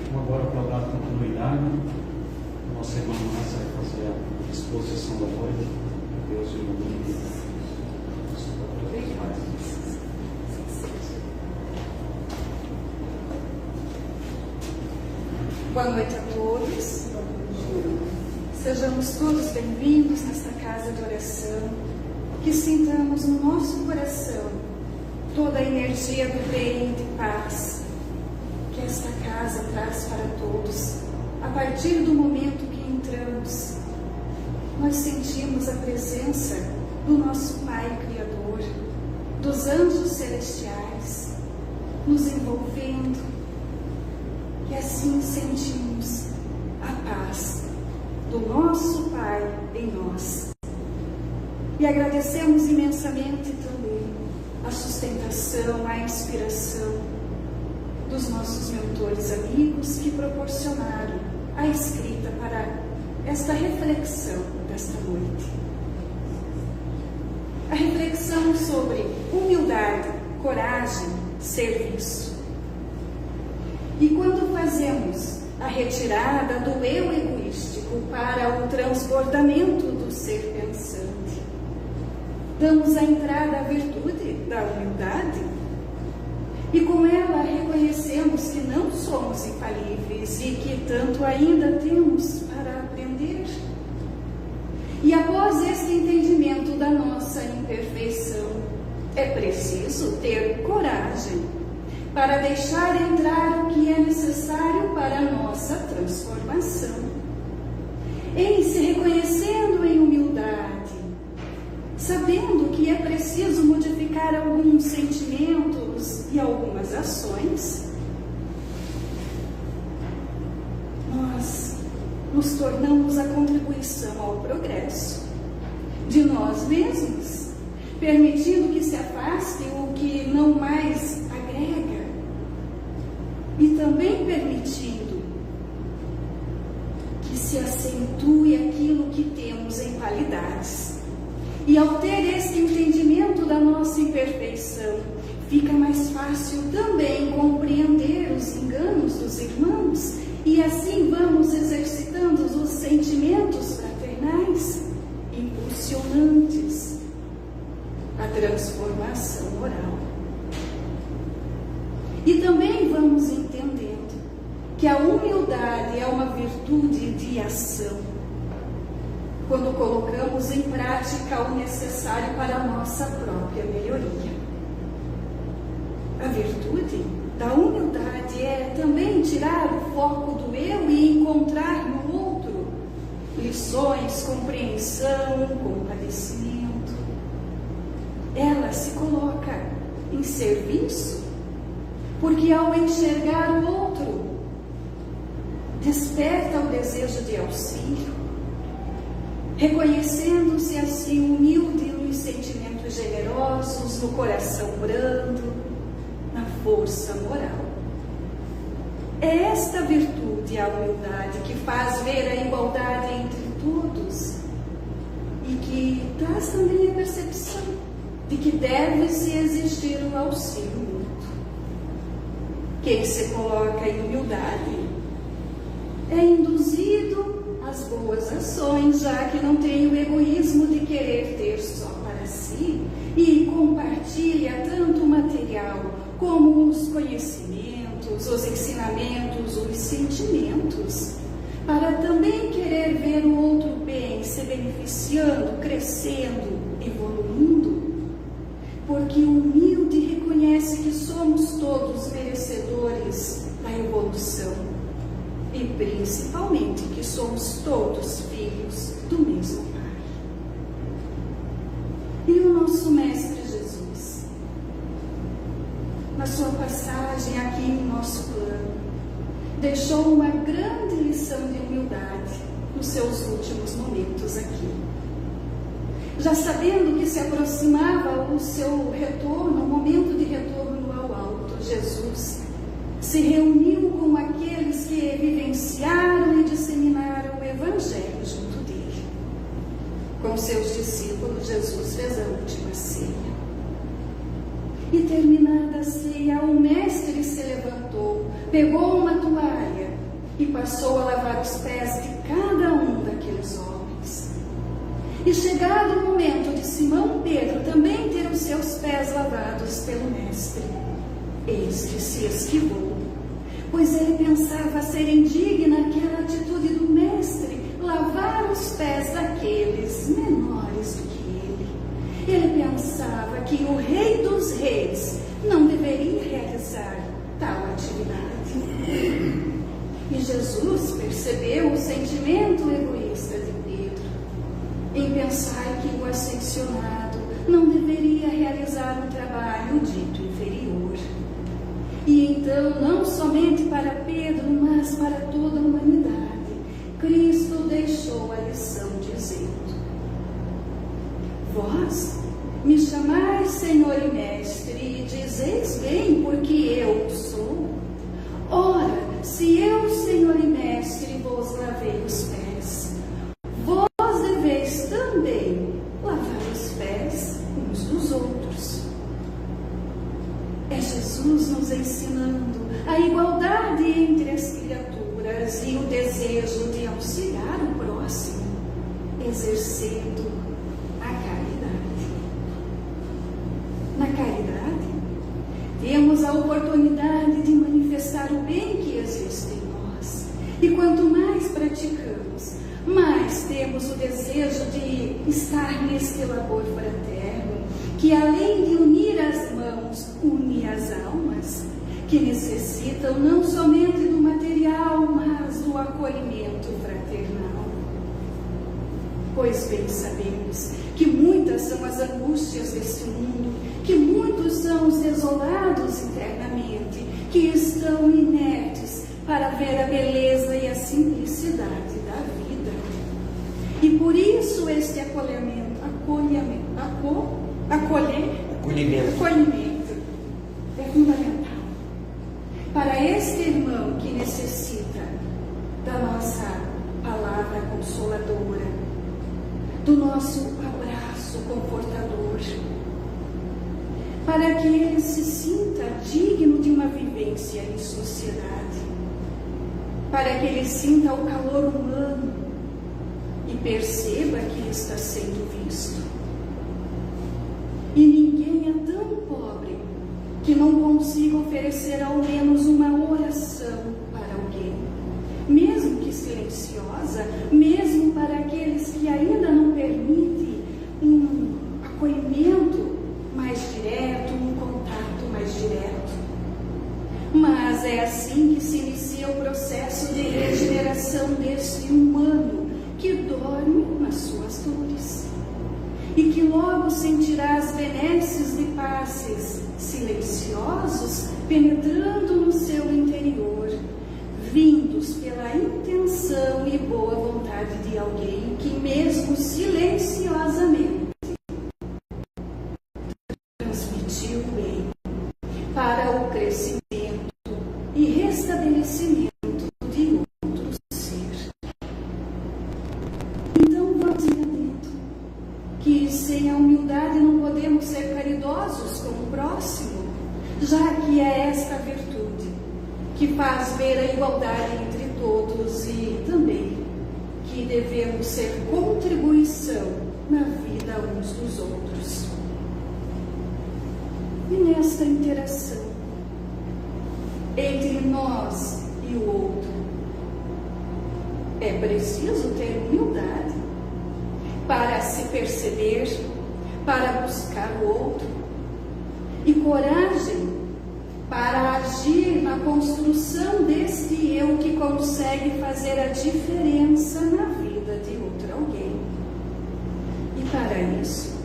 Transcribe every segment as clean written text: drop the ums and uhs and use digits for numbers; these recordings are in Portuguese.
Então, agora, para dar continuidade, nossa irmã Márcia vai fazer a exposição da noite. Deus ilumine. Boa noite a todos. Sejamos todos bem-vindos nesta casa de oração. Que sintamos no nosso coração toda a energia do bem e de paz que esta casa traz para todos. A partir do momento que entramos, nós sentimos a presença do nosso Pai Criador, dos anjos celestiais, nos envolvendo, e assim sentimos a paz do nosso Pai em nós. E agradecemos imensamente também a sustentação, a inspiração dos nossos mentores amigos que proporcionaram a escrita para esta reflexão desta noite. A reflexão sobre humildade, coragem, serviço. E quando fazemos a retirada do eu egoístico para o transbordamento do ser pensante, damos a entrada à virtude da humildade e com ela reconhecemos que não somos infalíveis e que tanto ainda temos para aprender. E após este entendimento da nossa imperfeição, é preciso ter coragem para deixar entrar o que é necessário para a nossa transformação. Em se reconhecendo em humildade, sabendo que é preciso modificar alguns sentimentos e algumas ações, nós nos tornamos a contribuição ao progresso de nós mesmos, permitindo que se afaste o que não mais agrega e também permitindo que se acentue aquilo que temos em qualidades. E ao ter este entendimento da nossa imperfeição, fica mais fácil também compreender os enganos dos irmãos e assim vamos exercitando os sentimentos fraternais, impulsionantes a transformação moral. E também vamos entendendo que a humildade é uma virtude de ação, quando colocamos em prática o necessário para a nossa própria melhoria. A virtude da humildade é também tirar o foco do eu e encontrar no outro lições, compreensão, compadecimento. Ela se coloca em serviço, porque ao enxergar o outro, desperta o desejo de auxílio, reconhecendo-se assim humilde nos sentimentos generosos, no coração brando, na força moral. É esta virtude, a humildade, que faz ver a igualdade entre todos e que traz também a percepção de que deve-se existir o auxílio mútuo. Quem se coloca em humildade é induzido as boas ações, já que não tem o egoísmo de querer ter só para si e compartilha tanto o material como os conhecimentos, os ensinamentos, os sentimentos, para também querer ver o outro bem, se beneficiando, crescendo, evoluindo, porque o humilde reconhece que somos todos merecedores da evolução. E principalmente que somos todos filhos do mesmo Pai. E o nosso Mestre Jesus, na sua passagem aqui no nosso plano, deixou uma grande lição de humildade nos seus últimos momentos aqui. Já sabendo que se aproximava o seu retorno, o momento de retorno ao alto, Jesus se reuniu com aqueles que vivenciaram e disseminaram o Evangelho junto dele. Com seus discípulos, Jesus fez a última ceia. E terminada a ceia, o mestre se levantou, pegou uma toalha e passou a lavar os pés de cada um daqueles homens. E chegado o momento de Simão Pedro também ter os seus pés lavados pelo Mestre, este se esquivou, pois ele pensava ser indigna aquela atitude do Mestre, lavar os pés daqueles menores do que ele. Ele pensava que o Rei dos Reis não deveria realizar tal atividade. E Jesus percebeu o sentimento egoísta de Pedro, em pensar que o ascensionado não deveria realizar um trabalho dito inferior. E então, não somente para Pedro, mas para toda a humanidade, Cristo deixou a lição dizendo: vós me chamais Senhor e Mestre, e dizeis bem, porque eu o sou. Ora, se eu, Senhor e Mestre, vos lavei os pés, vós deveis também lavar os pés uns dos outros. É Jesus nos ensinando a igualdade entre as criaturas e o desejo de auxiliar o próximo, exercendo a caridade. Na caridade, temos a oportunidade de manifestar o bem que existe em nós. E quanto mais praticamos, mais temos o desejo de estar neste labor fraterno, que além de unir as mãos, une as almas, que necessitam não somente do material, mas do acolhimento fraternal. Pois bem sabemos que muitas são as angústias deste mundo, que muitos são os desolados internamente, que estão inertes para ver a beleza e a simplicidade da vida. E por isso este acolhimento é fundamental para este irmão que necessita da nossa palavra consoladora, do nosso abraço confortador, para que ele se sinta digno de uma vivência em sociedade, para que ele sinta o calor humano e perceba que está sendo visto. E ninguém é tão pobre que não consiga oferecer ao menos uma oração para alguém, mesmo que silenciosa, mesmo para aqueles que ainda não permitem um acolhimento mais direto, um contato mais direto. Mas é assim que se inicia o processo de regeneração desse humano que dorme nas suas dores e que logo sentirá as benesses de passes silenciosos penetrando no seu interior, vindos pela intenção e boa vontade de alguém que mesmo silenciosamente transmitiu o bem para o crescimento e restabelecimento de outro ser. Então vamos entendendo que sem a humildade não podemos ser caridosos com o próximo, já que é esta virtude que faz ver a igualdade entre todos e também que devemos ser contribuição na vida uns dos outros. E nesta interação entre nós e o outro, é preciso ter humildade para se perceber, para buscar o outro, e coragem para agir na construção deste eu que consegue fazer a diferença na vida de outro alguém. E para isso,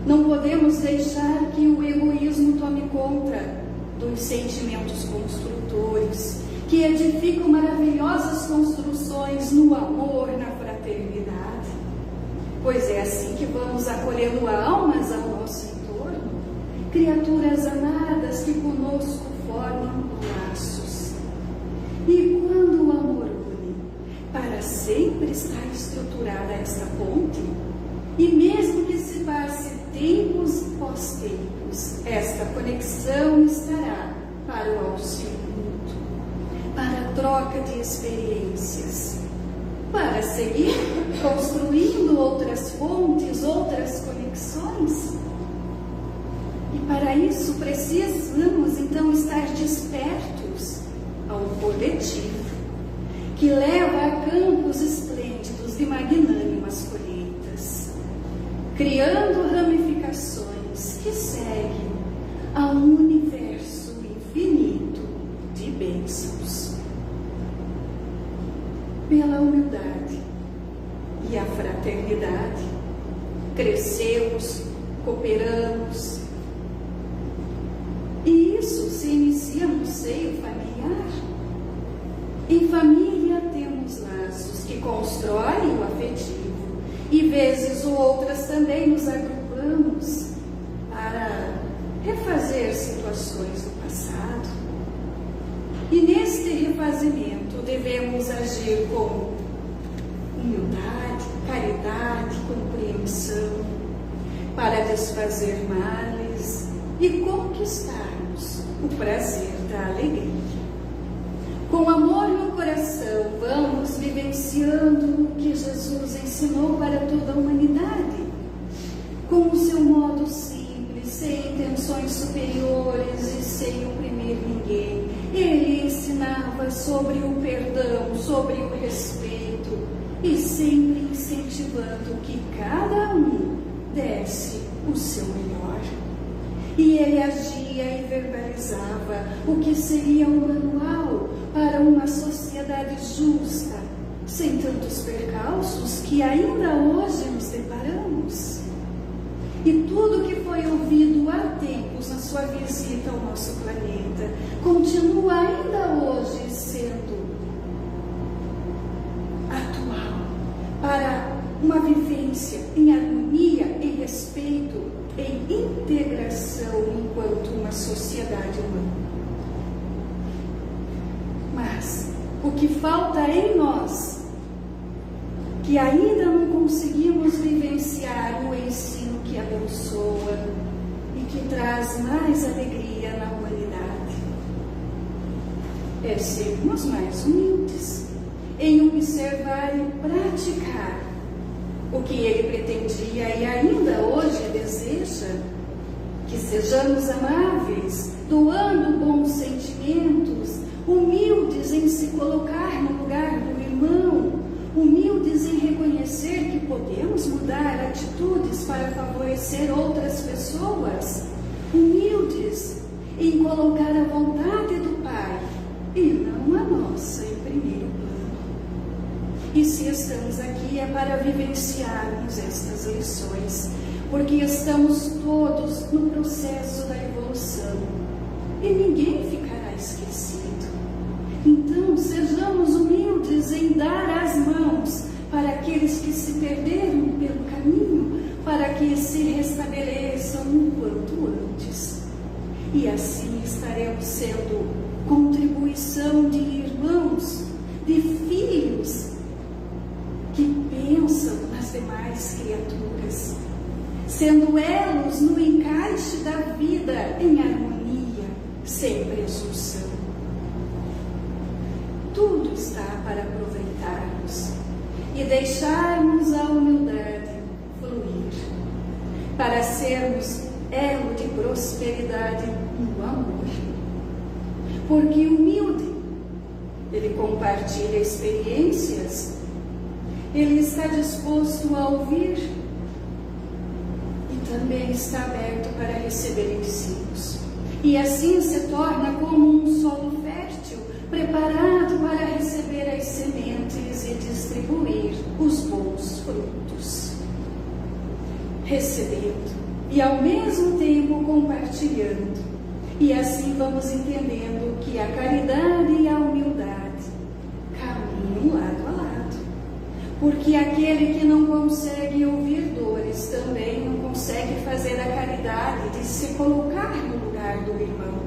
não podemos deixar que o egoísmo tome conta dos sentimentos construtores, que edificam maravilhosas construções no amor, na fraternidade. Pois é assim que vamos acolhendo almas ao nosso entorno, criaturas amadas que conosco formam laços. E quando o amor une, para sempre está estruturada esta ponte, e mesmo que se passe tempos pós-tempos, esta conexão estará para o auxílio mútuo, para a troca troca de experiências, para seguir construindo outras fontes, outras conexões. E para isso precisamos então estar despertos ao coletivo, que leva a campos esplêndidos de magnânimas colheitas, criando ramificações que seguem a um universo infinito de bênçãos. Pela humildade e a fraternidade, crescemos, cooperamos. E isso se inicia no seio familiar. Em família temos laços que constroem o afetivo e vezes ou outras também nos agrupamos para refazer situações do passado. E neste refazimento devemos agir com humildade, caridade, compreensão, para desfazer males e conquistarmos o prazer da alegria. Com amor no coração, vamos vivenciando o que Jesus ensinou para toda a humanidade, com o seu modo simples, sem intenções superiores e sem oprimir ninguém. Ele ensinava sobre o perdão, sobre o respeito e sempre incentivando que cada um desse o seu melhor. E ele agia e verbalizava o que seria um manual para uma sociedade justa, sem tantos percalços que ainda hoje nos deparamos. E tudo que foi ouvido há tempos na sua visita ao nosso planeta continua ainda hoje sendo atual para uma vivência em harmonia, em respeito, em integração enquanto uma sociedade humana. Mas o que falta em nós, que ainda não conseguimos vivenciar o ensino que abençoa e que traz mais alegria na humanidade, é sermos mais humildes em observar e praticar o que ele pretendia e ainda hoje deseja, que sejamos amáveis, doando bons sentimentos, humildes em se colocar no lugar do irmão, humildes em reconhecer que podemos mudar atitudes para favorecer outras pessoas, humildes em colocar a vontade do Pai e não a nossa em primeiro plano. E se estamos aqui é para vivenciarmos estas lições, porque estamos todos no processo da evolução e ninguém ficará esquecido. Então, sejamos humildes em dar as mãos para aqueles que se perderam pelo caminho, para que se restabeleçam o quanto antes. E assim estaremos sendo contribuição de irmãos, de filhos que pensam nas demais criaturas, sendo elos no encaixe da vida em harmonia, sem presunção. Tudo está para aproveitarmos e deixarmos a humildade fluir, para sermos elo de prosperidade no amor. Porque humilde, ele compartilha experiências, ele está disposto a ouvir e também está aberto para receber ensinos. E assim se torna como um solo fértil, preparado para receber as sementes e distribuir os bons frutos. Recebendo e ao mesmo tempo compartilhando. E assim vamos entendendo que a caridade e a humildade caminham lado a lado. Porque aquele que não consegue ouvir dores também não consegue fazer a caridade de se colocar no lugar do irmão.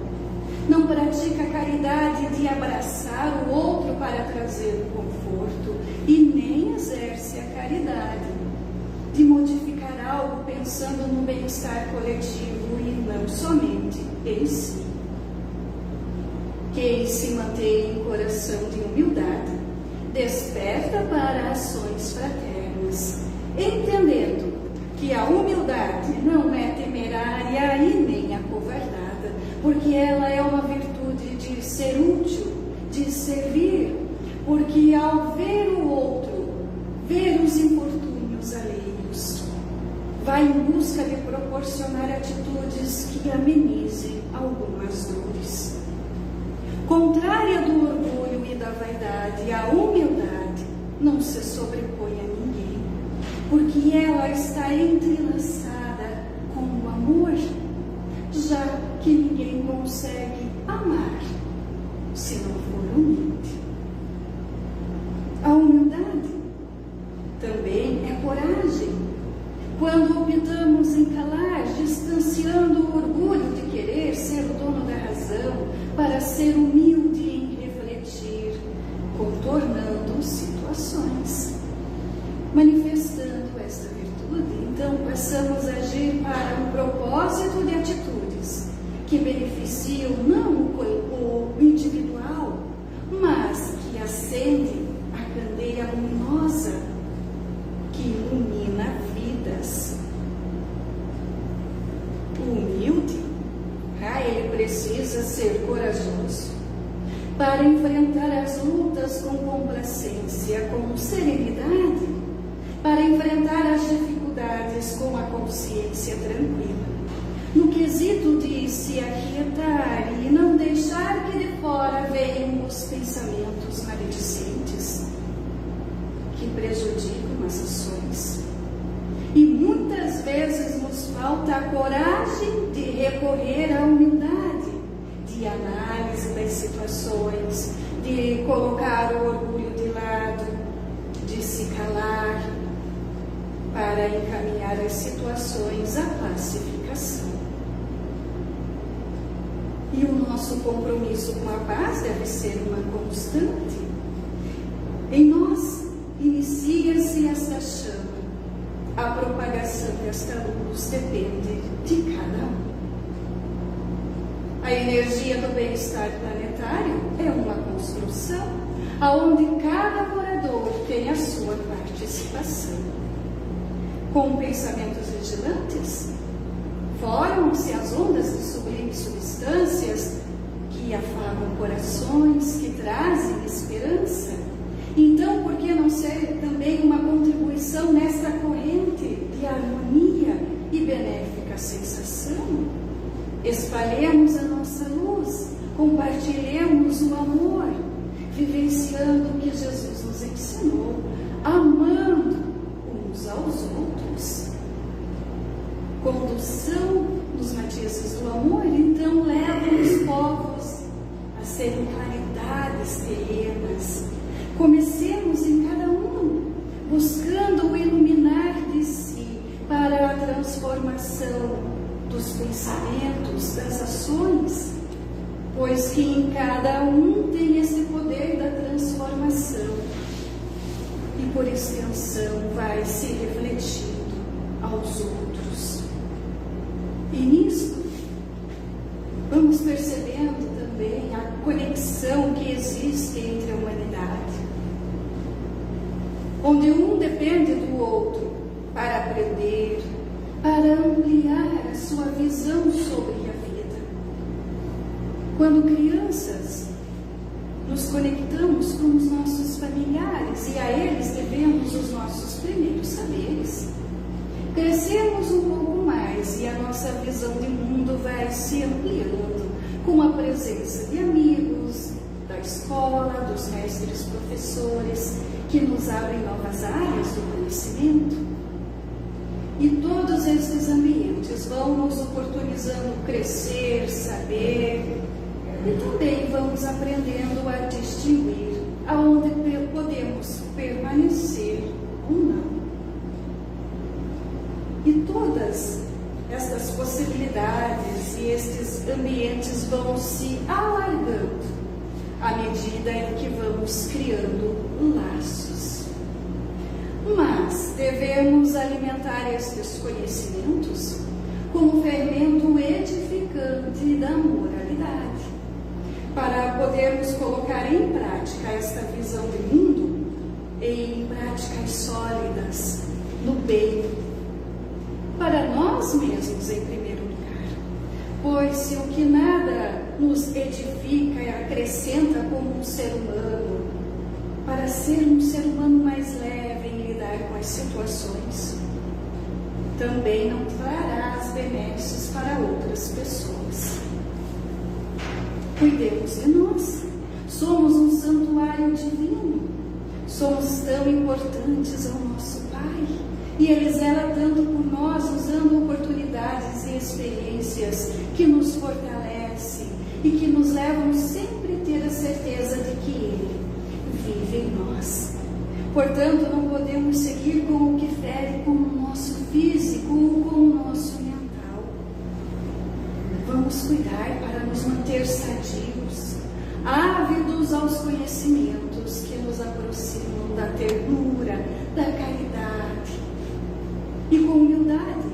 Não pratica a caridade de abraçar o outro para trazer o conforto e nem exerce a caridade de modificar algo pensando no bem-estar coletivo e não somente em si. Quem se mantém em coração de humildade, desperta para ações fraternas, entendendo que a humildade não é temerária e nem acovardada, porque ela é uma virtude de ser útil, de servir, porque ao ver o outro, ver os infortúnios alheios, vai em busca de proporcionar atitudes que amenizem algumas dores. Contrária do orgulho e da vaidade, a humildade não se sobrepõe a ninguém, porque ela está entrelaçada com o amor, já que ninguém consegue amar se não for humilde. A humildade também é coragem. Quando optamos em calar, distanciando o orgulho de querer ser o dono da razão, para ser humilde em refletir, contornando situações. Manifestando esta virtude, então passamos a agir para um propósito de atitudes que beneficiam não o individual, mas que acendem a candeia luminosa que ilumina vidas. O humilde, ele precisa ser corajoso para enfrentar as lutas com complacência, com serenidade, para enfrentar as dificuldades com a consciência tranquila, no quesito de se aquietar e não deixar que de fora venham os pensamentos maledicentes que prejudicam as ações. E muitas vezes nos falta a coragem de recorrer à humildade, de análise das situações, de colocar o orgulho de lado, de se calar, para encaminhar as situações à pacificação. E o nosso compromisso com a paz deve ser uma constante. Em nós inicia-se esta chama. A propagação desta luz depende de cada um. A energia do bem-estar planetário é uma construção, onde cada morador tem a sua participação. Com pensamentos vigilantes, formam-se as ondas de sublimes substâncias que afagam corações, que trazem esperança. Então, por que não ser também uma contribuição nesta corrente de harmonia e benéfica sensação? Espalhemos a nossa luz, compartilhemos o amor, vivenciando o que Jesus nos ensinou, amando uns aos outros. Condução dos matizes do amor, então, levam os povos a serem claridades terrenas. Comecemos em cada um, buscando o iluminar de si para a transformação dos pensamentos, das ações, pois que em cada um tem esse poder da transformação e, por extensão, vai se refletindo aos outros. E nisto, vamos percebendo também a conexão que existe entre a humanidade, onde um depende do outro para aprender, para ampliar a sua visão sobre a vida. Quando crianças, nos conectamos com os nossos familiares e a eles devemos os nossos primeiros saberes. Crescemos um pouco mais e a nossa visão de mundo vai se ampliando com a presença de amigos, da escola, dos mestres professores, que nos abrem novas áreas do conhecimento. E todos esses ambientes vão nos oportunizando crescer, saber, e também vamos aprendendo a distinguir aonde podemos permanecer ou não. E todas estas possibilidades e estes ambientes vão se alargando à medida em que vamos criando laços. Mas devemos alimentar estes conhecimentos com o fermento edificante da moralidade, para podermos colocar em prática esta visão de mundo em práticas sólidas, no bem, para nós mesmos em primeiro lugar. Pois se o que nada nos edifica e acrescenta como um ser humano, para ser um ser humano mais leve em lidar com as situações, também não trará as benesses para outras pessoas. Cuidemos de nós. Somos um santuário divino. Somos tão importantes ao nosso Pai. E Ele zela tanto por nós, usando oportunidades e experiências que nos fortalecem e que nos levam sempre a ter a certeza de que Ele vive em nós. Portanto, não podemos seguir com o que fere com o nosso físico ou com o nosso mental. Vamos cuidar para nos manter sadios, ávidos aos conhecimentos que nos aproximam da ternura, da caridade e com humildade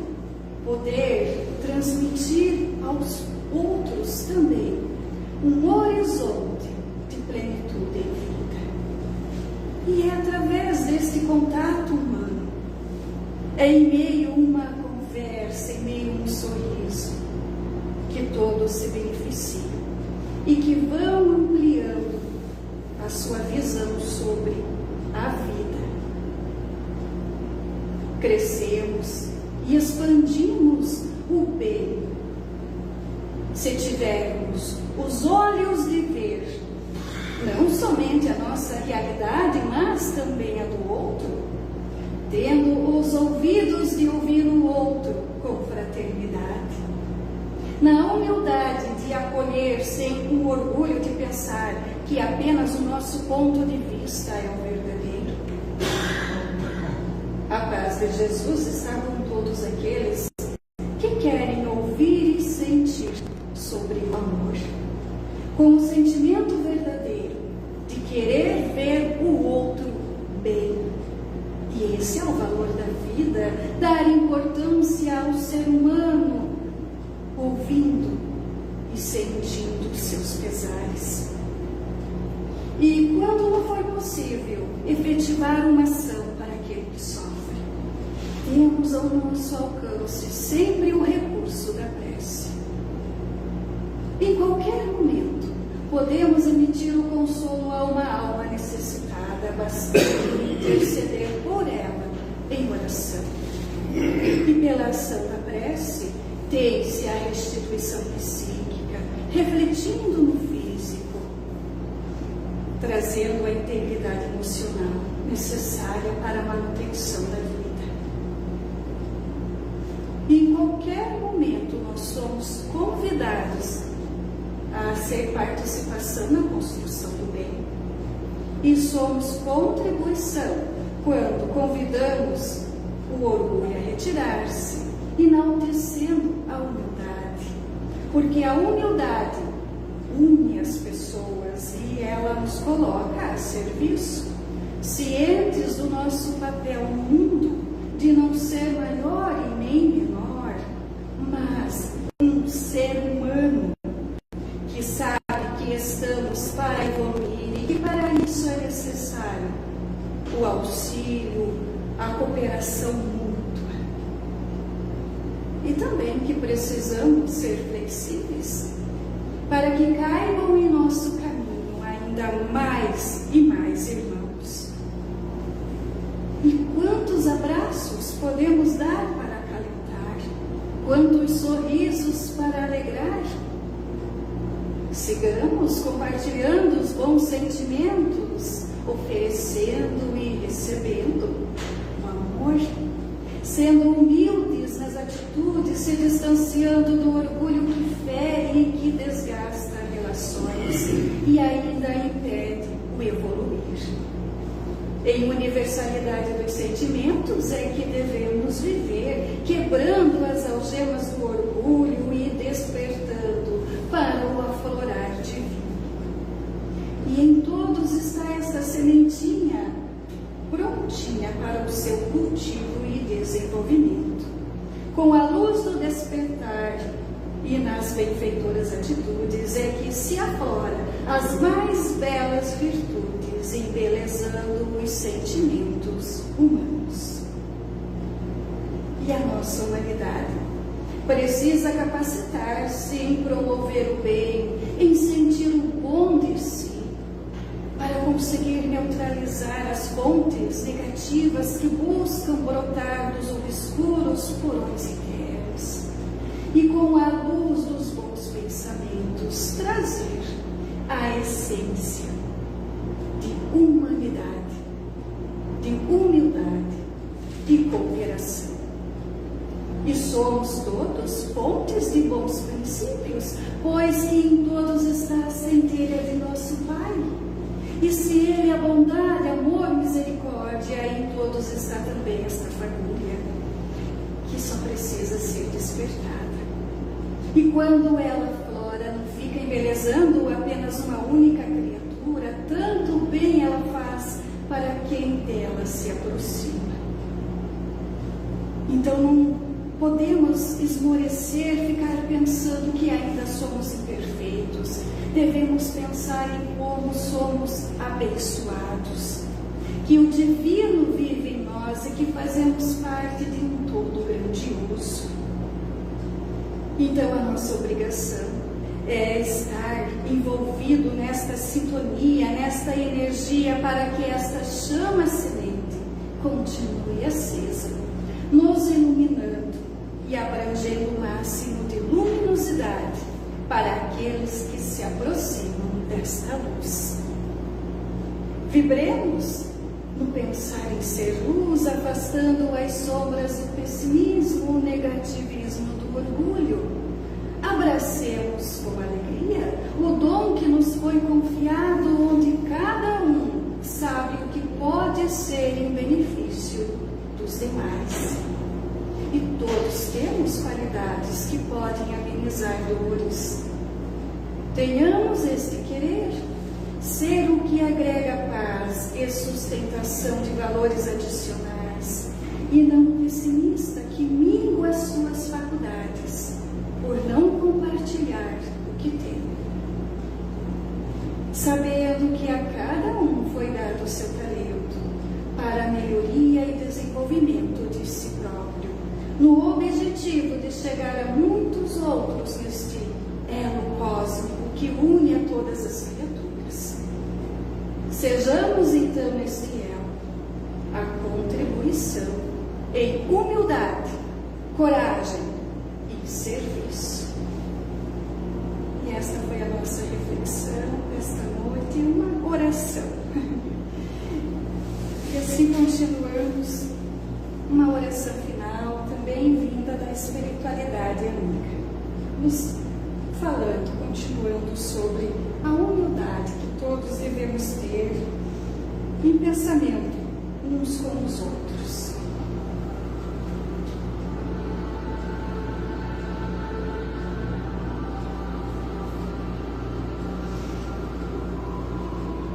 poder transmitir aos outros também um horizonte de plenitude em vida. E é através deste contato humano, é em meio a uma conversa, em meio a um sorriso, que todos se beneficiam e que vão ampliando a sua visão sobre a vida. Crescemos e expandimos o bem. Se tivermos os olhos de ver, não somente a nossa realidade, mas também a do outro, tendo os ouvidos de ouvir o outro com fraternidade, na humildade de acolher sem o orgulho de pensar que apenas o nosso ponto de vista é o verdadeiro. A paz de Jesus está com todos aqueles que querem ouvir e sentir sobre o amor, com o sentimento verdadeiro de querer ver o outro bem. E esse é o valor da vida, dar importância ao ser humano, ouvindo e sentindo os seus pesares. E quando não for possível efetivar uma ação para aquele que sofre, temos ao nosso alcance sempre o recurso da prece. Em qualquer momento, podemos emitir o consolo a uma alma necessitada, bastando interceder por ela em oração. E pela ação da prece, tem-se a restituição psíquica, refletindo no físico, trazendo a integridade emocional necessária para a manutenção da vida. E em qualquer momento nós somos convidados a ser participação na construção do bem. E somos contribuição quando convidamos o orgulho a retirar-se, enaltecendo a humildade. Porque a humildade une as pessoas e ela nos coloca a serviço, cientes do nosso papel no mundo, de não ser maior e nem menor, mas um ser humano que sabe que estamos para evoluir e que para isso é necessário o auxílio, a cooperação mútua. E também que precisamos ser flexíveis para que caibam em nosso caminho ainda mais e mais irmãos. E quantos abraços podemos dar para acalentar? Quantos sorrisos para alegrar? Sigamos compartilhando os bons sentimentos, oferecendo e recebendo o amor, sendo humildes nas atitudes, se distanciando do orgulho que fere e que desgasta relações e ainda impede o evoluir. Em universalidade dos sentimentos é que devemos viver, quebrando as algemas do orgulho e despertando para o aflorar divino. E em todos está essa sementinha prontinha para o seu cultivo e desenvolvimento. Com a luz do despertar e nas benfeitoras atitudes é que se aflora as mais belas virtudes, embelezando os sentimentos humanos. E a nossa humanidade precisa capacitar-se em promover o bem, em sentir o bom de si, para conseguir neutralizar as fontes negativas que buscam brotar dos obscuros porões internos e, com a luz dos bons pensamentos, trazer a essência de humanidade, de humildade e cooperação. E somos todos fontes de bons princípios, pois que em todos está a centelha de nosso Pai. E se Ele é bondade, amor, misericórdia, em todos está também esta família, que só precisa ser despertada. E quando ela flora, não fica embelezando apenas uma única criatura, tanto bem ela faz para quem dela se aproxima. Então não podemos esmorecer, ficar pensando que ainda somos imperfeitos. Devemos pensar em como somos abençoados, que o divino vive em nós e que fazemos parte de um todo grandioso. Então a nossa obrigação é estar envolvido nesta sintonia, nesta energia, para que esta chama semente continue acesa, nos iluminando e abrangendo o máximo de luminosidade para aqueles que se aproximam desta luz. Vibremos no pensar em ser luz, afastando as sombras do pessimismo, o negativismo, do orgulho. Abracemos com alegria o dom que nos foi confiado, onde cada um sabe o que pode ser em benefício dos demais. E todos temos qualidades que podem amenizar dores. Tenhamos este querer, ser o que agrega paz e sustentação de valores adicionais, e não o pessimista que mingua as suas faculdades por não compartilhar o que tem. Sabendo que a cada um foi dado o seu talento para a melhoria e desenvolvimento de si próprio, no objetivo de chegar a muitos outros neste elo cósmico que une a todas as criaturas. Sejamos então neste elo a contribuição em humildade, coragem e serviço. E esta foi a nossa reflexão desta noite, uma oração. E assim continuamos uma oração final, também vinda da espiritualidade amiga, nos falando, continuando sobre a humildade que todos devemos ter em pensamento uns com os outros.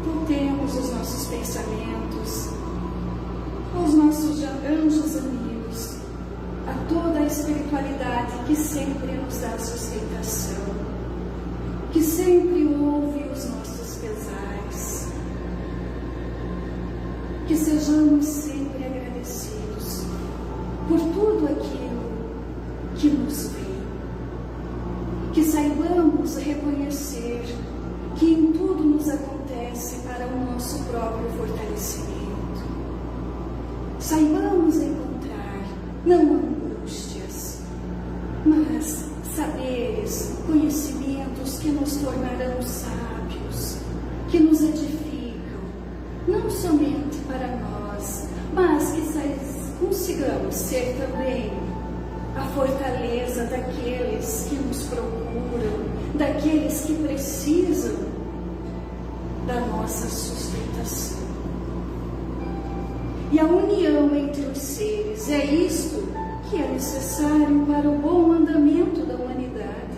Voltemos os nossos pensamentos aos nossos anjos amigos, a toda a espiritualidade que sempre nos dá sustentação, que sempre ouve os nossos pesares, que sejamos sempre agradecidos por tudo aquilo que nos vem, que saibamos reconhecer que em tudo nos acontece para o nosso próprio fortalecimento. Saibamos encontrar não angústias, mas saberes, conhecimentos que nos tornarão sábios, que nos edificam, não somente para nós, mas que consigamos ser também a fortaleza daqueles que nos procuram, daqueles que precisam da nossa sustentação. E a união entre os seres é isto que é necessário para o bom andamento da humanidade,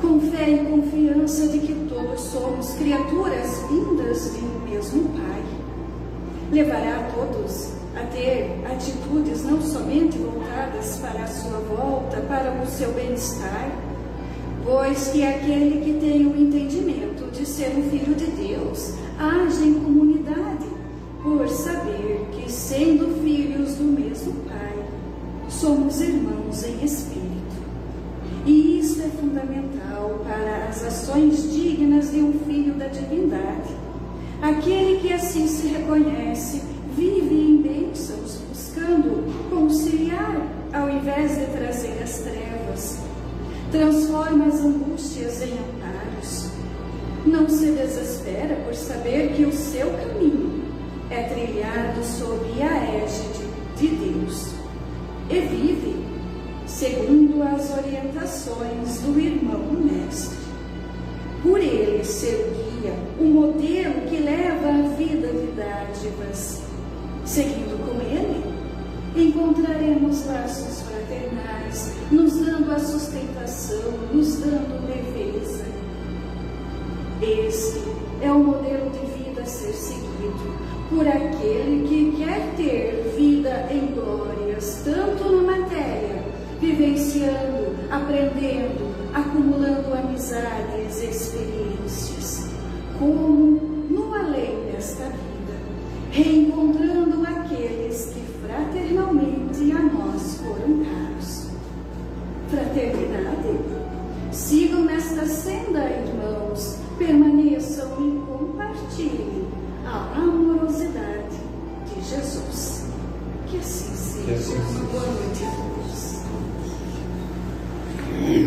com fé e confiança de que todos somos criaturas vindas de um mesmo Pai. Levará a todos a ter atitudes não somente voltadas para a sua volta, para o seu bem-estar, pois que aquele que tem o entendimento de ser um filho de Deus, age em comunidade, por saber que, sendo filhos do mesmo Pai, somos irmãos em espírito. E isso é fundamental para as ações dignas de um filho da divindade. Aquele que assim se reconhece, vive em bênçãos, buscando conciliar ao invés de trazer as trevas. Transforma as angústias em amparos. Não se desespera por saber que o seu caminho é trilhado sob a égide de Deus. E vive segundo as orientações do irmão mestre. Por ele ser o guia, o modelo que leva a vida de dádivas. Seguindo com ele, encontraremos laços fraternais, nos dando a sustentação, nos dando leveza. Este é o modelo de vida a ser seguido por aquele que quer ter vida em glórias, tanto na matéria, vivenciando, aprendendo, acumulando amizades e experiências, como no além desta vida, reencontrando a